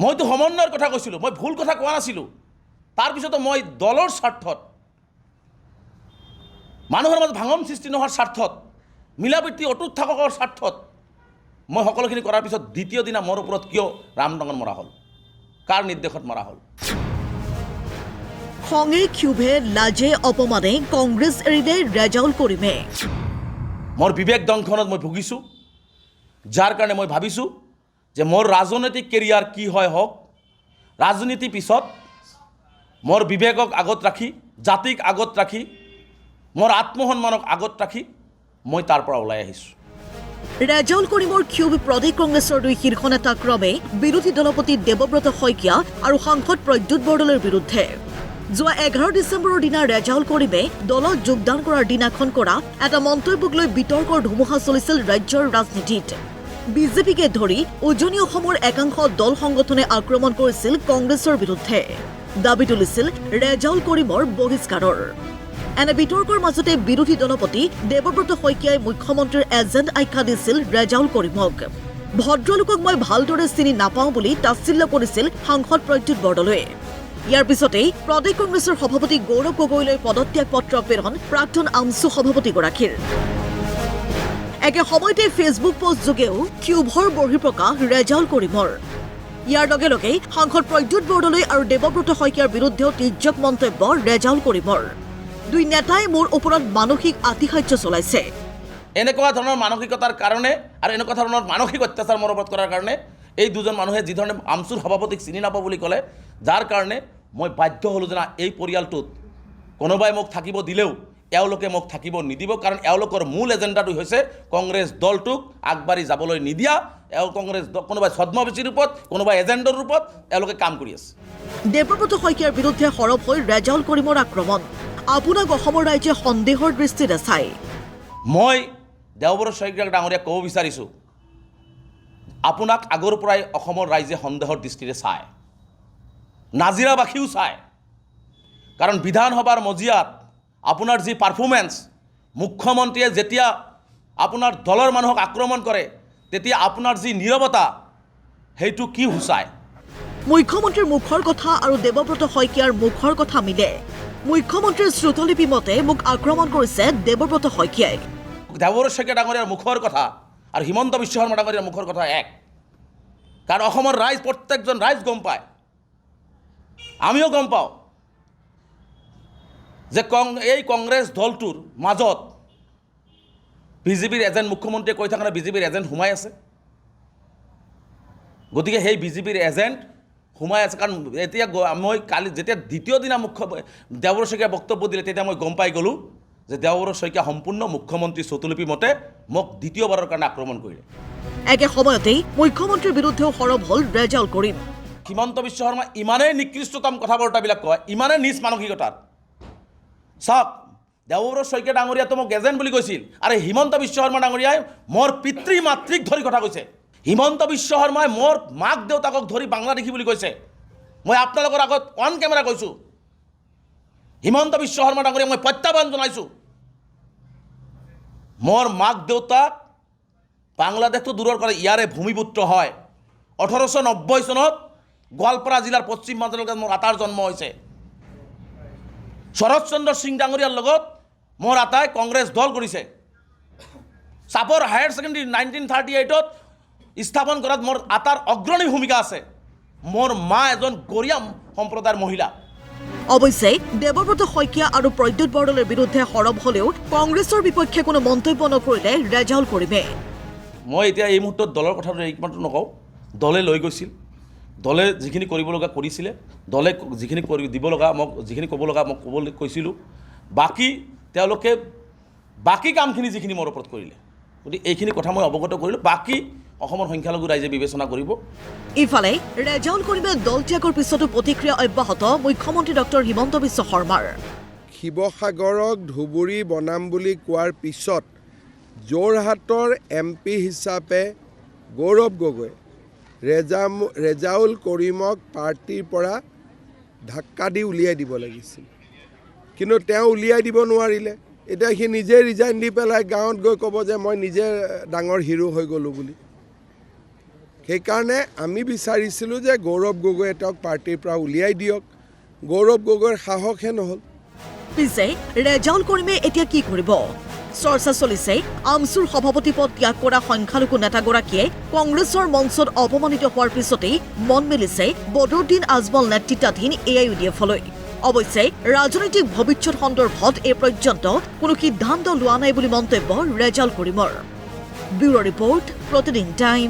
মইতো সমন্বয়ৰ কথা কৈছিলোঁ, মই ভুল কথা কোৱা নাছিলোঁ। তাৰপিছতো মই দলৰ স্বাৰ্থত, মানুহৰ মাজত ভাঙন সৃষ্টি নোহোৱাৰ স্বাৰ্থত, মিলাপ্ৰীতি অটুট থাকৰ স্বাৰ্থত মই সকলোখিনি কৰাৰ পিছত দ্বিতীয় দিনা মোৰ ওপৰত কিয় ৰামদঙন মৰা হ'ল, কাৰ নিৰ্দেশত মৰা হ'ল? খঙে ক্ষোভে লাজে অপমানে কংগ্ৰেছ এৰিলে ৰেজাউল কৰিমে। মোৰ বিবেক দংশনত মই ভুগিছোঁ, যাৰ কাৰণে মই ভাবিছোঁ যে মোৰ ৰাজনৈতিক কেৰিয়াৰ কি হয় হওক, ৰাজনীতি পিছত মোৰ বিবেকক আগত ৰাখি, জাতিক আগত ৰাখি, মোৰ আত্মসন্মানক আগত ৰাখি মই তাৰ পৰা ওলাই আহিছোঁ। ৰেজাউল কৰিমৰ ক্ষোভ প্ৰদেশ কংগ্ৰেছৰ দুই শীৰ্ষ নেতা ক্ৰমে বিৰোধী দলপতি দেৱব্ৰত শইকীয়া আৰু সাংসদ প্ৰদ্যুৎ বৰদলৈৰ বিৰুদ্ধে। যোৱা 11 ডিচেম্বৰৰ দিনা ৰেজাউল কৰিমে দলত যোগদান কৰাৰ দিনাখন কৰা এটা মন্তব্যক লৈ বিতৰ্কৰ ধুমুহা চলিছিল ৰাজ্যৰ ৰাজনীতিত। বিজেপিকে ধৰি উজনি অসমৰ একাংশ দল সংগঠনে আক্ৰমণ কৰিছিল কংগ্ৰেছৰ বিৰুদ্ধে, দাবী তুলিছিল ৰেজাউল কৰিমৰ বহিষ্কাৰৰ। এনে বিতৰ্কৰ মাজতে বিৰোধী দলপতি দেৱব্ৰত শইকীয়াই মুখ্যমন্ত্ৰীৰ এজেণ্ট আখ্যা দিছিল ৰেজাউল কৰিমক। ভদ্ৰলোকক মই ভালদৰে চিনি নাপাওঁ বুলি তাচ্ছিল্য কৰিছিল সাংসদ প্ৰদ্যুৎ বৰদলৈয়ে। ইয়াৰ পিছতেই প্ৰদেশ কংগ্ৰেছৰ সভাপতি গৌৰৱ গগৈলৈ পদত্যাগ পত্ৰ প্ৰেৰণ প্ৰাক্তন আমছু সভাপতিগৰাকীৰ। একে সময়তে ফেচবুক পোষ্ট যোগেও ক্ষোভৰ বহিঃপ্ৰকাশ ৰেজাউল কৰিমৰ। ইয়াৰ লগে লগে সাংসদ প্ৰদ্যুৎ বৰদলৈ আৰু দেৱব্ৰত শইকীয়াৰ বিৰুদ্ধেও তীৰ্যক মন্তব্য ৰেজাউল কৰিমৰ। দুই নেতাই মোৰ ওপৰত মানসিক আতিশায্য চলাইছে। এনেকুৱা ধৰণৰ মানসিকতাৰ কাৰণে আৰু এনেকুৱা ধৰণৰ মানসিক অত্যাচাৰ মোৰ ওপৰত কৰাৰ কাৰণে এই দুজন মানুহে যি ধৰণে আমছুৰ সভাপতিক চিনি নাপাওঁ বুলি ক'লে, যাৰ কাৰণে মই বাধ্য হ'লোঁ যে এই পৰিয়ালটোত কোনোবাই মোক থাকিব দিলেও এওঁলোকে মোক থাকিব নিদিব, কাৰণ এওঁলোকৰ মূল এজেণ্ডাটো হৈছে কংগ্ৰেছ দলটোক আগবাঢ়ি যাবলৈ নিদিয়া। কংগ্ৰেছ কোনোবাই ছদ্মবেশীৰ ৰূপত, কোনোবাই এজেণ্ডৰ ৰূপত এওঁলোকে কাম কৰি আছে। দেৱব্ৰত শইকীয়াৰ বিৰুদ্ধে সৰব হৈ ৰেজাউল কৰিমৰ আক্ৰমণ। আপোনাক অসমৰ ৰাইজে সন্দেহৰ দৃষ্টিৰে চায়। মই দেৱব্ৰত শইকীয়া ডাঙৰীয়াক ক'ব বিচাৰিছোঁ, আপোনাক আগৰ পৰাই অসমৰ ৰাইজে সন্দেহৰ দৃষ্টিৰে চায়, নাজিৰাবাসীও চায়। কাৰণ বিধানসভাৰ মজিয়াত আপোনাৰ যি পাৰফৰ্মেঞ্চ, মুখ্যমন্ত্ৰীয়ে যেতিয়া আপোনাৰ দলৰ মানুহক আক্ৰমণ কৰে তেতিয়া আপোনাৰ যি নীৰৱতা, সেইটো কি সূচায়? মুখ্যমন্ত্ৰীৰ মুখৰ কথা আৰু দেৱব্ৰত শইকীয়াৰ মুখৰ কথা মিলে। মুখ্যমন্ত্ৰীৰ শ্ৰুতলিপি মতে মোক আক্ৰমণ কৰিছে দেৱব্ৰত শইকীয়াই। দেৱব্ৰত শইকীয়া ডাঙৰীয়াৰ মুখৰ কথা আৰু হিমন্ত বিশ্ব শৰ্মা ডাঙৰীয়াৰ মুখৰ কথা এক। কাৰণ অসমৰ ৰাইজ, প্ৰত্যেকজন ৰাইজ গম পায়, আমিও গম পাওঁ যে এই কংগ্ৰেছ দলটোৰ মাজত বিজেপিৰ এজেণ্ট, মুখ্যমন্ত্ৰীয়ে কৈ থাকে বিজেপিৰ এজেণ্ট সোমাই আছে। গতিকে সেই বিজেপিৰ এজেণ্ট সোমাই আছে। কাৰণ এতিয়া মই কালি যেতিয়া দ্বিতীয় দিনা দেৱব্ৰত শইকীয়া বক্তব্য দিলে, তেতিয়া মই গম পাই গ'লোঁ যে দেৱব্ৰত শইকীয়া সম্পূৰ্ণ মুখ্যমন্ত্ৰীৰ চতুলিপি মতে মোক দ্বিতীয়বাৰৰ কাৰণে আক্ৰমণ কৰিলে। একে সময়তেই মুখ্যমন্ত্ৰীৰ বিৰুদ্ধেও সৰব হ'ল ৰেজাউল কৰিম। হিমন্ত বিশ্ব শৰ্মা ইমানেই নিকৃষ্টতম কথা বাৰ্তাবিলাক কয়, ইমানেই নিজ মানসিকতাৰ। চাওক, দেৱব্ৰত শইকীয়া ডাঙৰীয়াতো মোক এজেণ্ট বুলি কৈছিল, আৰু হিমন্ত বিশ্ব শৰ্মা ডাঙৰীয়াই মোৰ পিতৃ মাতৃক ধৰি কথা কৈছে। হিমন্ত বিশ্ব শৰ্মাই মোৰ মাক দেউতাকক ধৰি বাংলাদেশী বুলি কৈছে। মই আপোনালোকৰ আগত অন কেমেৰা কৈছোঁ, হিমন্ত বিশ্ব শৰ্মা ডাঙৰীয়াক মই প্ৰত্যাহ্বান জনাইছোঁ। মোৰ মাক দেউতাক বাংলাদেশটো দূৰৰ কৰে, ইয়াৰে ভূমিপুত্ৰ হয়। 1890 চনত গোৱালপাৰা জিলাৰ পশ্চিমাঞ্চলত মোৰ আটাৰ জন্ম হৈছে। শৰৎ চন্দ্ৰ সিং ডাঙৰীয়াৰ লগত মোৰ আটাই কংগ্ৰেছ দল কৰিছে। চাপৰ হায়াৰ ছেকেণ্ডেৰী 1938ত স্থাপন কৰাত মোৰ আটাৰ অগ্ৰণী ভূমিকা আছে। মোৰ মা এজন গৰীয়া সম্প্ৰদায়ৰ মহিলা। অৱশ্যে দেৱব্ৰত শইকীয়া আৰু প্ৰদ্যুৎ বৰদলৈৰ বিৰুদ্ধে সৰব হ'লেও কংগ্ৰেছৰ বিপক্ষে কোনো মন্তব্য নকৰিলে ৰেজাউল কৰিমে। মই এতিয়া এই মুহূৰ্তত দলৰ কথাটো একমাত্ৰ নকওঁ। দলে লৈ গৈছিল, দলে যিখিনি কৰিব লগা কৰিছিলে, দলে যিখিনি দিব লগা মোক, যিখিনি ক'ব লগা মোক ক'বলৈ কৈছিলোঁ। বাকী তেওঁলোকে বাকী কামখিনি যিখিনি মোৰ ওপৰত কৰিলে, গতিকে এইখিনি কথা মই অৱগত কৰিলোঁ। বাকী অসমৰ সংখ্যালঘু ৰাইজে বিবেচনা কৰিব। ইফালে ৰেজাউল কৰিমে দল ত্যাগৰ পিছতো প্ৰতিক্ৰিয়া অব্যাহত মুখ্যমন্ত্ৰী ডক্টৰ হিমন্ত বিশ্ব শৰ্মাৰ। শিৱসাগৰক ধুবুৰী বনাম বুলি কোৱাৰ পিছত যোৰহাটৰ MP হিচাপে গৌৰৱ গগৈ ৰেজাউল কৰিমক পাৰ্টিৰ পৰা ধাক্কা দি উলিয়াই দিব লাগিছিল, কিন্তু তেওঁ উলিয়াই দিব নোৱাৰিলে। এতিয়া সি নিজে ৰিজাইন দি পেলাই গাঁৱত গৈ ক'ব যে মই নিজে ডাঙৰ হিৰো হৈ গ'লোঁ বুলি। সেইকাৰণে আমি বিচাৰিছিলোঁ যে গৌৰৱ গগৈয়ে তেওঁক পাৰ্টিৰ পৰা উলিয়াই দিয়ক। গৌৰৱ গগৈৰ সাহসহে নহ'ল। পিছে ৰেজাউল কৰিমে এতিয়া কি কৰিব? চৰ্চা চলিছে আমছুৰ সভাপতি পদ ত্যাগ কৰা সংখ্যালঘু নেতাগৰাকীয়ে কংগ্ৰেছৰ মঞ্চত অপমানিত হোৱাৰ পিছতেই মন মেলিছে বদৰুদ্দিন আজমল নেতৃত্বাধীন AIUDF-লৈ। অৱশ্যে ৰাজনৈতিক ভৱিষ্যত সন্দৰ্ভত এই পৰ্যন্ত কোনো সিদ্ধান্ত লোৱা নাই বুলি মন্তব্য ৰেজাউল কৰিমৰ। ব্যুৰ' ৰিপৰ্ট, প্ৰতিদিন টাইম।